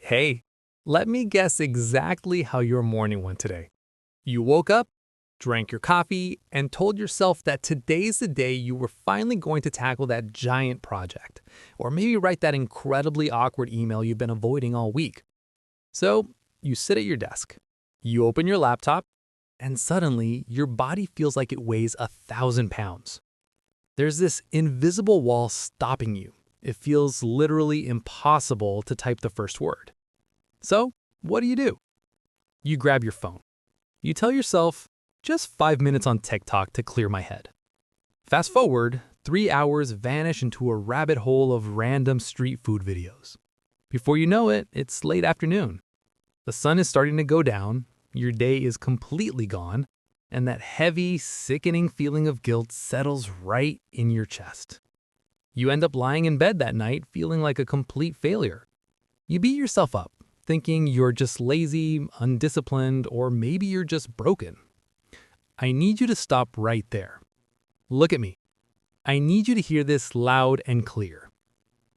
Hey, let me guess exactly how your morning went today. You woke up, drank your coffee, and told yourself that today's the day you were finally going to tackle that giant project, or maybe write that incredibly awkward email you've been avoiding all week. So, you sit at your desk, you open your laptop, and suddenly your body feels like it weighs 1,000 pounds. There's this invisible wall stopping you. It feels literally impossible to type the first word. So, what do? You grab your phone. You tell yourself, just 5 minutes on TikTok to clear my head. Fast forward, 3 hours vanish into a rabbit hole of random street food videos. Before you know it, it's late afternoon. The sun is starting to go down, your day is completely gone, and that heavy, sickening feeling of guilt settles right in your chest. You end up lying in bed that night feeling like a complete failure. You beat yourself up, thinking you're just lazy, undisciplined, or maybe you're just broken. I need you to stop right there. Look at me. I need you to hear this loud and clear.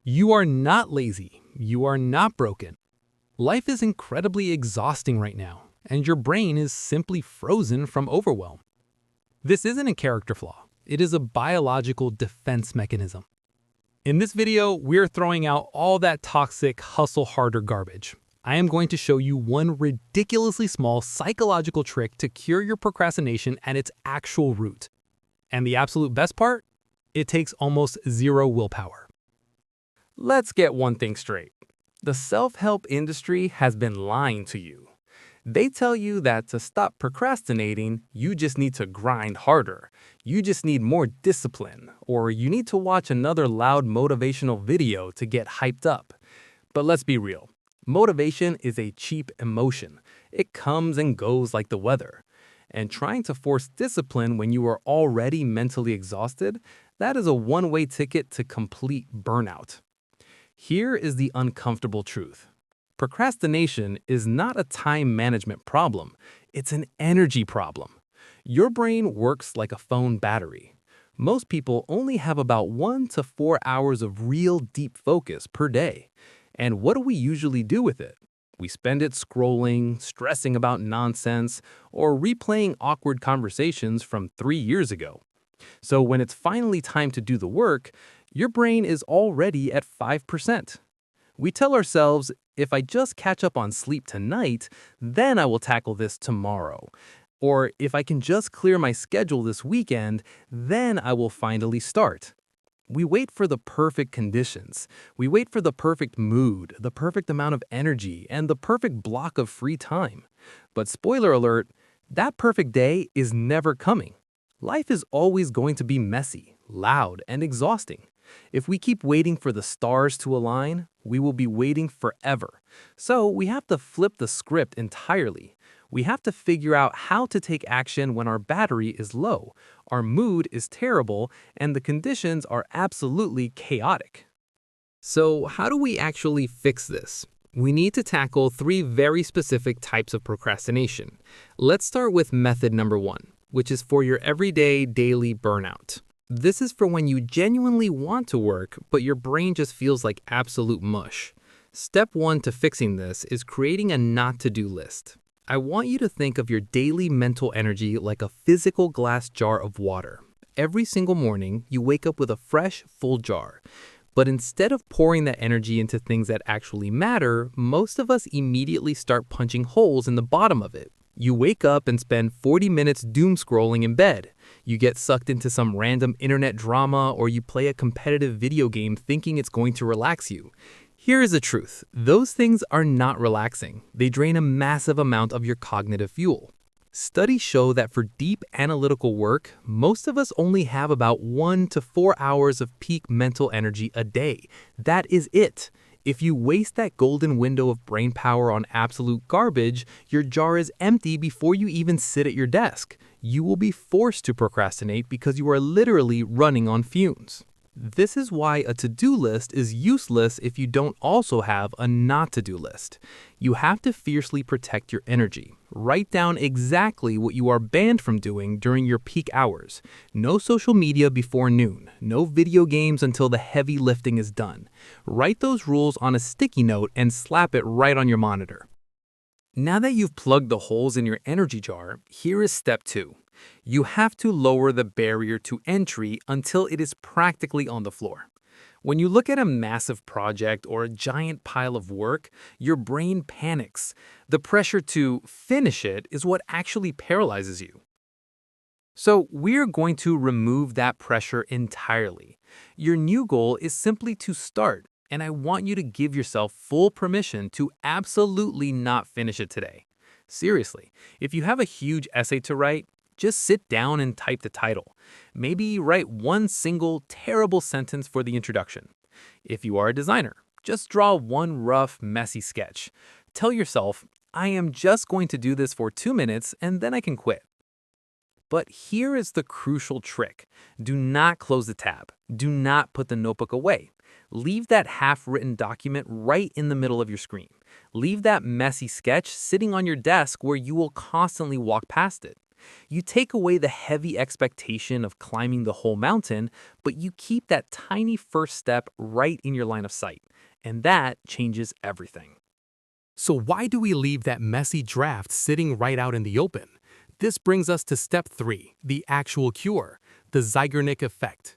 You are not lazy. You are not broken. Life is incredibly exhausting right now, and your brain is simply frozen from overwhelm. This isn't a character flaw. It is a biological defense mechanism. In this video, we're throwing out all that toxic hustle harder garbage. I am going to show you one ridiculously small psychological trick to cure your procrastination at its actual root. And the absolute best part? It takes almost zero willpower. Let's get one thing straight. The self-help industry has been lying to you. They tell you that to stop procrastinating, you just need to grind harder. You just need more discipline, or you need to watch another loud motivational video to get hyped up. But let's be real. Motivation is a cheap emotion. It comes and goes like the weather. And trying to force discipline when you are already mentally exhausted, that is a one-way ticket to complete burnout. Here is the uncomfortable truth. Procrastination is not a time management problem. It's an energy problem. Your brain works like a phone battery. Most people only have about 1 to 4 hours of real deep focus per day. And what do we usually do with it? We spend it scrolling, stressing about nonsense, or replaying awkward conversations from 3 years ago. So when it's finally time to do the work, your brain is already at 5%. We tell ourselves, if I just catch up on sleep tonight, then I will tackle this tomorrow. Or if I can just clear my schedule this weekend, then I will finally start. We wait for the perfect conditions. We wait for the perfect mood, the perfect amount of energy, and the perfect block of free time. But spoiler alert, that perfect day is never coming. Life is always going to be messy, loud, and exhausting. If we keep waiting for the stars to align, we will be waiting forever. So we have to flip the script entirely. We have to figure out how to take action when our battery is low, our mood is terrible, and the conditions are absolutely chaotic. So how do we actually fix this? We need to tackle 3 very specific types of procrastination. Let's start with method number 1, which is for your everyday daily burnout. This is for when you genuinely want to work, but your brain just feels like absolute mush. Step 1 to fixing this is creating a not-to-do list. I want you to think of your daily mental energy like a physical glass jar of water. Every single morning, you wake up with a fresh, full jar. But instead of pouring that energy into things that actually matter, most of us immediately start punching holes in the bottom of it. You wake up and spend 40 minutes doom scrolling in bed. You get sucked into some random internet drama, or you play a competitive video game thinking it's going to relax you. Here is the truth. Those things are not relaxing. They drain a massive amount of your cognitive fuel. Studies show that for deep analytical work, most of us only have about 1 to 4 hours of peak mental energy a day. That is it. If you waste that golden window of brain power on absolute garbage, your jar is empty before you even sit at your desk. You will be forced to procrastinate because you are literally running on fumes. This is why a to-do list is useless if you don't also have a not-to-do list. You have to fiercely protect your energy. Write down exactly what you are banned from doing during your peak hours. No social media before noon. No video games until the heavy lifting is done. Write those rules on a sticky note and slap it right on your monitor. Now that you've plugged the holes in your energy jar, here is step 2. You have to lower the barrier to entry until it is practically on the floor. When you look at a massive project or a giant pile of work, your brain panics. The pressure to finish it is what actually paralyzes you. So we're going to remove that pressure entirely. Your new goal is simply to start, and I want you to give yourself full permission to absolutely not finish it today. Seriously, if you have a huge essay to write, just sit down and type the title. Maybe write one single terrible sentence for the introduction. If you are a designer, just draw one rough, messy sketch. Tell yourself, I am just going to do this for 2 minutes and then I can quit. But here is the crucial trick. Do not close the tab. Do not put the notebook away. Leave that half-written document right in the middle of your screen. Leave that messy sketch sitting on your desk where you will constantly walk past it. You take away the heavy expectation of climbing the whole mountain, but you keep that tiny first step right in your line of sight. And that changes everything. So why do we leave that messy draft sitting right out in the open? This brings us to step 3, the actual cure, the Zeigarnik Effect.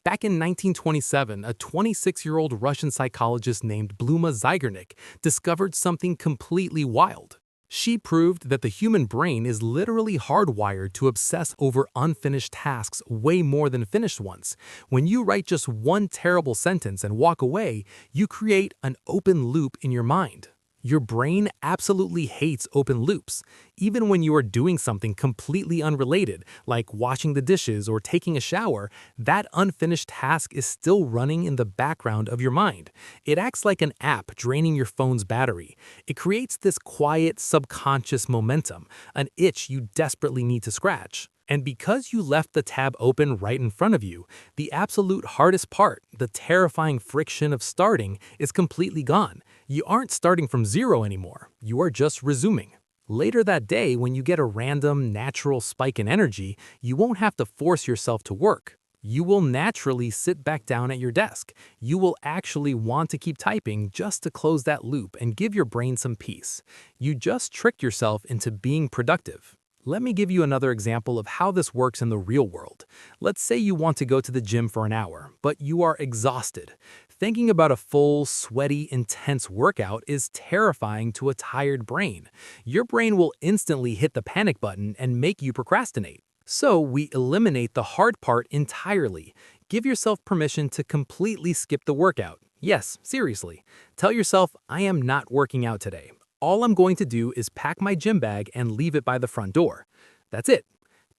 Back in 1927, a 26-year-old Russian psychologist named Bluma Zeigarnik discovered something completely wild. She proved that the human brain is literally hardwired to obsess over unfinished tasks way more than finished ones. When you write just one terrible sentence and walk away, you create an open loop in your mind. Your brain absolutely hates open loops. Even when you are doing something completely unrelated, like washing the dishes or taking a shower, that unfinished task is still running in the background of your mind. It acts like an app draining your phone's battery. It creates this quiet, subconscious momentum, an itch you desperately need to scratch. And because you left the tab open right in front of you, the absolute hardest part, the terrifying friction of starting, is completely gone. You aren't starting from zero anymore. You are just resuming. Later that day, when you get a random, natural spike in energy, you won't have to force yourself to work. You will naturally sit back down at your desk. You will actually want to keep typing just to close that loop and give your brain some peace. You just tricked yourself into being productive. Let me give you another example of how this works in the real world. Let's say you want to go to the gym for an hour, but you are exhausted. Thinking about a full, sweaty, intense workout is terrifying to a tired brain. Your brain will instantly hit the panic button and make you procrastinate. So we eliminate the hard part entirely. Give yourself permission to completely skip the workout. Yes, seriously. Tell yourself, I am not working out today. All I'm going to do is pack my gym bag and leave it by the front door. That's it.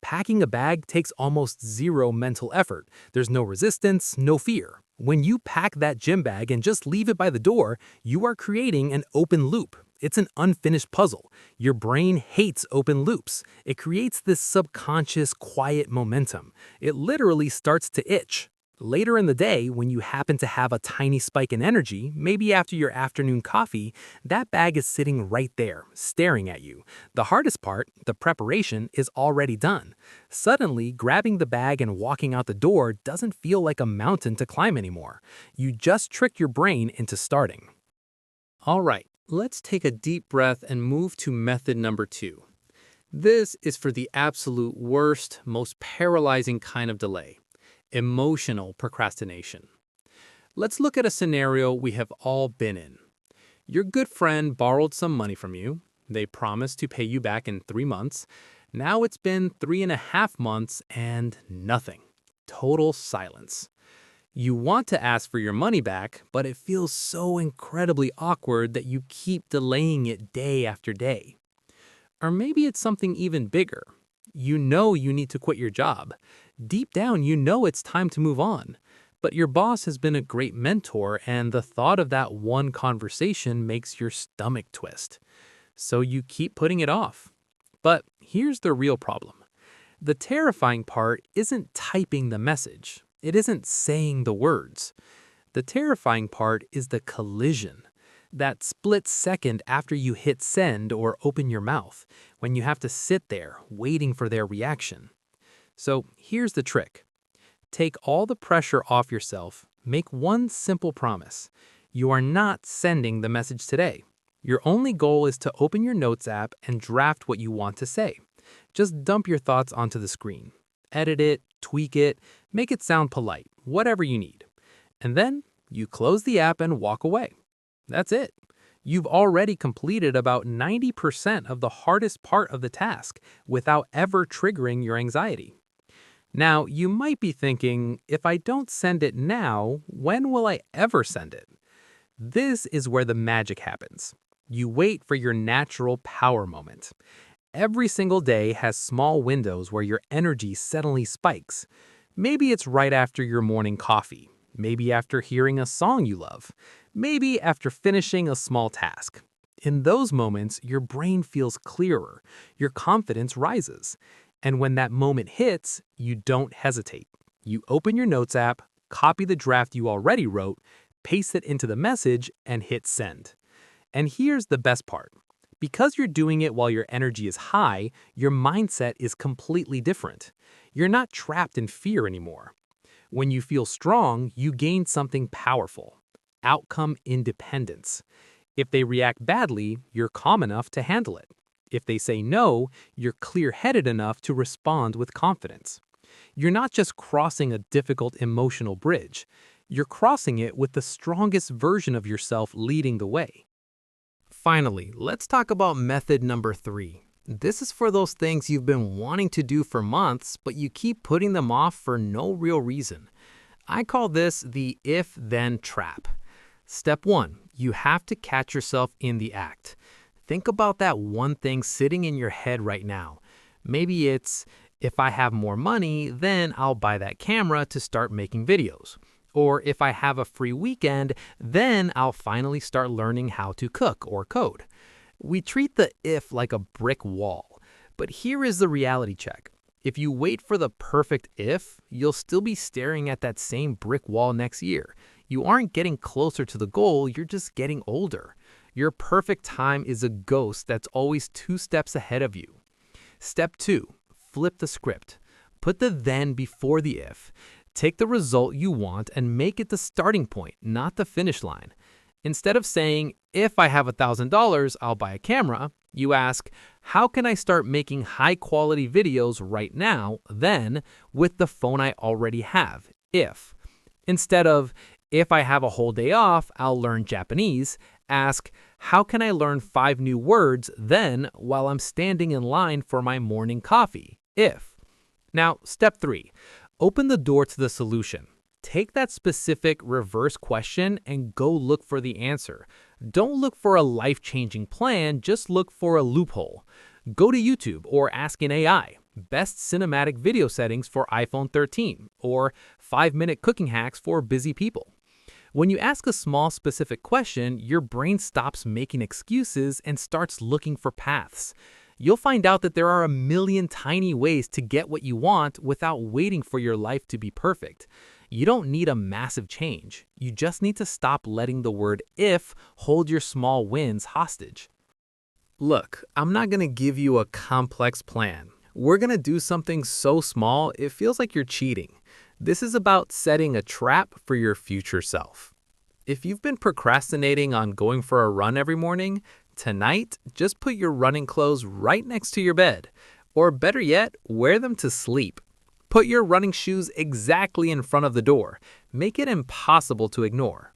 Packing a bag takes almost zero mental effort. There's no resistance, no fear. When you pack that gym bag and just leave it by the door, you are creating an open loop. It's an unfinished puzzle. Your brain hates open loops. It creates this subconscious, quiet momentum. It literally starts to itch. Later in the day, when you happen to have a tiny spike in energy, maybe after your afternoon coffee, that bag is sitting right there, staring at you. The hardest part, the preparation, is already done. Suddenly, grabbing the bag and walking out the door doesn't feel like a mountain to climb anymore. You just tricked your brain into starting. All right, let's take a deep breath and move to method number 2. This is for the absolute worst, most paralyzing kind of delay. Emotional procrastination. Let's look at a scenario we have all been in. Your good friend borrowed some money from you. They promised to pay you back in 3 months. Now it's been 3.5 months and nothing. Total silence. You want to ask for your money back, but it feels so incredibly awkward that you keep delaying it day after day. Or maybe it's something even bigger. You know you need to quit your job. Deep down, you know it's time to move on. But your boss has been a great mentor, and the thought of that one conversation makes your stomach twist. So you keep putting it off. But here's the real problem. The terrifying part isn't typing the message. It isn't saying the words. The terrifying part is the collision. That split second after you hit send or open your mouth, when you have to sit there waiting for their reaction. So here's the trick. Take all the pressure off yourself. Make one simple promise. You are not sending the message today. Your only goal is to open your Notes app and draft what you want to say. Just dump your thoughts onto the screen. Edit it, tweak it, make it sound polite, whatever you need. And then you close the app and walk away. That's it. You've already completed about 90% of the hardest part of the task without ever triggering your anxiety. Now, you might be thinking, if I don't send it now, when will I ever send it? This is where the magic happens. You wait for your natural power moment. Every single day has small windows where your energy suddenly spikes. Maybe it's right after your morning coffee. Maybe after hearing a song you love. Maybe after finishing a small task. In those moments, your brain feels clearer. Your confidence rises. And when that moment hits, you don't hesitate. You open your Notes app, copy the draft you already wrote, paste it into the message, and hit send. And here's the best part. Because you're doing it while your energy is high, your mindset is completely different. You're not trapped in fear anymore. When you feel strong, you gain something powerful: outcome independence. If they react badly, you're calm enough to handle it. If they say no, you're clear-headed enough to respond with confidence. You're not just crossing a difficult emotional bridge. You're crossing it with the strongest version of yourself leading the way. Finally, let's talk about method number 3. This is for those things you've been wanting to do for months, but you keep putting them off for no real reason. I call this the if-then trap. Step 1, you have to catch yourself in the act. Think about that one thing sitting in your head right now. Maybe it's, if I have more money, then I'll buy that camera to start making videos. Or if I have a free weekend, then I'll finally start learning how to cook or code. We treat the if like a brick wall. But here is the reality check. If you wait for the perfect if, you'll still be staring at that same brick wall next year. You aren't getting closer to the goal, you're just getting older. Your perfect time is a ghost that's always 2 steps ahead of you. Step 2, flip the script. Put the then before the if. Take the result you want and make it the starting point, not the finish line. Instead of saying, if I have $1,000, I'll buy a camera, you ask, how can I start making high-quality videos right now, then, with the phone I already have, if. Instead of, if I have a whole day off, I'll learn Japanese, ask, how can I learn 5 new words then while I'm standing in line for my morning coffee, if. Now, step 3, open the door to the solution. Take that specific reverse question and go look for the answer. Don't look for a life-changing plan, just look for a loophole. Go to YouTube or ask an AI, best cinematic video settings for iPhone 13, or 5-minute cooking hacks for busy people. When you ask a small specific question, your brain stops making excuses and starts looking for paths. You'll find out that there are a million tiny ways to get what you want without waiting for your life to be perfect. You don't need a massive change. You just need to stop letting the word if hold your small wins hostage. Look, I'm not going to give you a complex plan. We're going to do something so small it feels like you're cheating. This is about setting a trap for your future self. If you've been procrastinating on going for a run every morning, tonight, just put your running clothes right next to your bed. Or better yet, wear them to sleep. Put your running shoes exactly in front of the door. Make it impossible to ignore.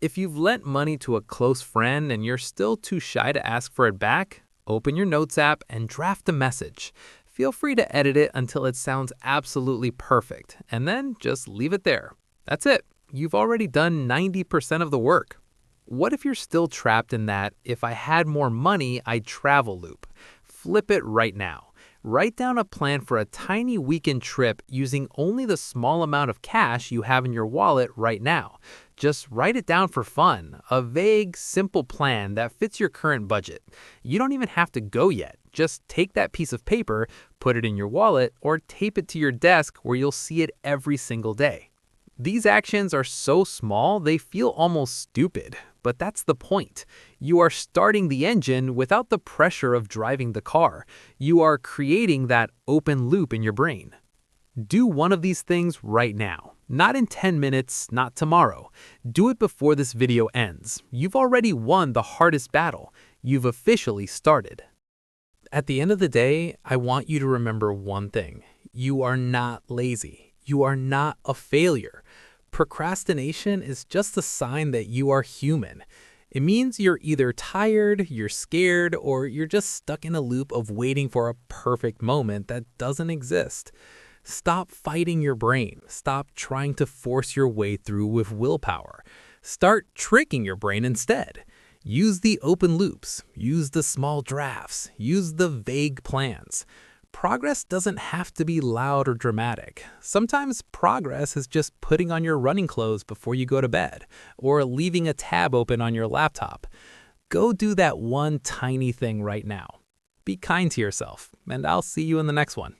If you've lent money to a close friend and you're still too shy to ask for it back, open your Notes app and draft a message. Feel free to edit it until it sounds absolutely perfect, and then just leave it there. That's it. You've already done 90% of the work. What if you're still trapped in that, if I had more money, I'd travel loop? Flip it right now. Write down a plan for a tiny weekend trip using only the small amount of cash you have in your wallet right now. Just write it down for fun, a vague, simple plan that fits your current budget. You don't even have to go yet. Just take that piece of paper, put it in your wallet, or tape it to your desk where you'll see it every single day. These actions are so small they feel almost stupid, but that's the point. You are starting the engine without the pressure of driving the car. You are creating that open loop in your brain. Do one of these things right now. Not in 10 minutes, not tomorrow. Do it before this video ends. You've already won the hardest battle. You've officially started. At the end of the day, I want you to remember one thing. You are not lazy. You are not a failure. Procrastination is just a sign that you are human. It means you're either tired, you're scared, or you're just stuck in a loop of waiting for a perfect moment that doesn't exist. Stop fighting your brain. Stop trying to force your way through with willpower. Start tricking your brain instead. Use the open loops. Use the small drafts. Use the vague plans. Progress doesn't have to be loud or dramatic. Sometimes progress is just putting on your running clothes before you go to bed, or leaving a tab open on your laptop. Go do that one tiny thing right now. Be kind to yourself, and I'll see you in the next one.